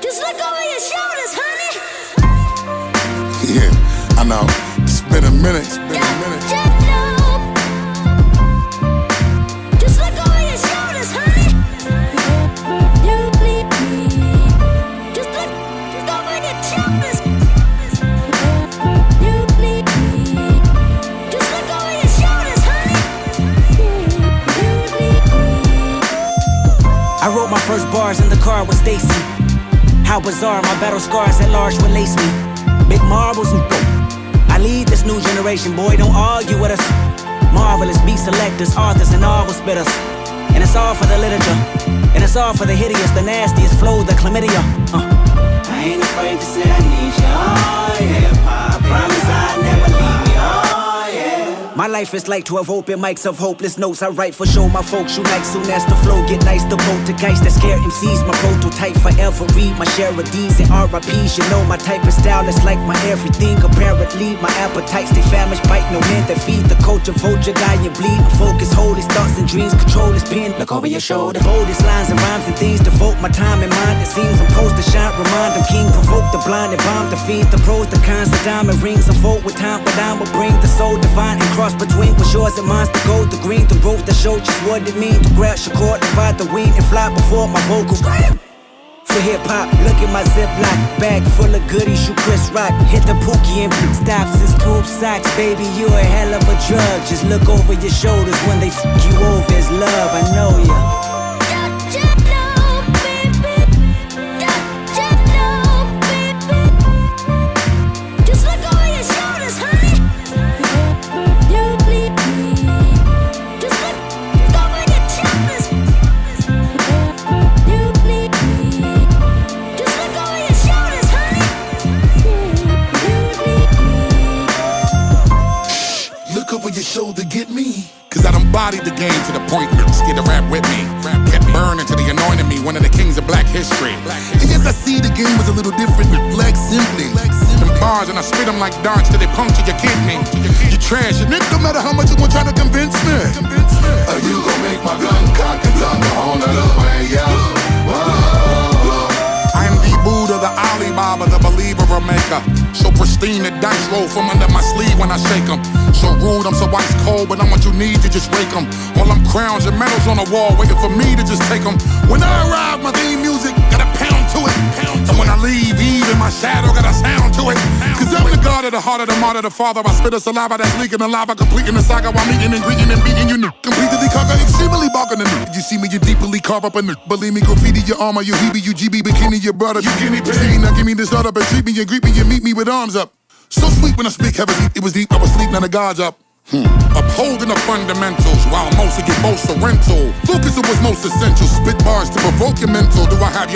Just look over your shoulders, honey. Yeah, I know. It's been a minute. Just look over your shoulders, honey. You bleed me. Just look over your shoulders. You bleed me. Just look over your shoulders, honey. You bleed me. I wrote my first bars in the car with Stacy. How bizarre, my battle scars at large will lace me. Big marbles and dope. I lead this new generation, boy, don't argue with us. Marvelous beat selectors, authors, and novel spitters. And it's all for the literature. And it's all for the hideous, the nastiest flow, the chlamydia. I ain't afraid to say I need you, oh yeah. I promise I'll never leave you, oh yeah. My life is like 12 open mics of hopeless notes I write for show my folks you like soon as the flow get nice. The poltergeist that scare MCs, my prototype forever read my share of D's and RIPs. You know my type of style is like my everything. Apparently my appetites stay famished, bite no hand that feed the culture. Vulture guy and bleed. Focus, hold his thoughts and dreams, control his pen. Look over your shoulder. Boldest lines and rhymes and things devote my time and mind. It seems I'm supposed to shine, remind them king, provoke the blind and bomb the fiends, the pros, the cons, the diamond rings. Unfold with time, but I will bring the soul divine and cross between what's yours and mine's the gold, the green, the rose that showed just what it means to grab your cord, divide the wing and fly before my vocals. For hip-hop, look at my Ziploc bag full of goodies, you Chris Rock. Hit the Pookie and stops and scoop socks. Baby, you a hell of a drug. Just look over your shoulders when they fuck you over. It's love, I know ya. Over your shoulder, get me. Cause I done bodied the game to the point where scared to rap with me. Kept burning till they anointed me one of the kings of black history. And yes, I see the game was a little different. Black simply. Them bars and I spit them like darts till they puncture your kidney. You trash and it no matter how much you gon' try to convince me. Are you gon' make my gun cock and talk a whole nother way, yo? I am the Buddha, the Alibaba, the believer, a maker. So pristine, the dice roll from under my sleeve when I shake them. So rude, I'm so ice cold, but I'm what you need to just rake them. All them crowns and medals on the wall, waiting for me to just take them. When I arrive, my theme music got a pound to it. And when I leave, even my shadow got a sound to it. Cause I'm the god of the heart of the martyr, the father. I spit a saliva that's leaking the lava, completing the saga while meeting and greeting and beating you. Completely conquer, extremely barking in it. You see me, you deeply carve up in it. Believe me, graffiti your armor, you heebie, you GB, bikini, your brother. You guinea pig. Now give me this start up and treat me and greet me and meet me with arms up. So sweet when I speak heavily, it was deep, I was sleep, now the gods up. Upholding the fundamentals while most get most are rental. Focus on what's most essential. Spit bars to provoke your mental. Do I have your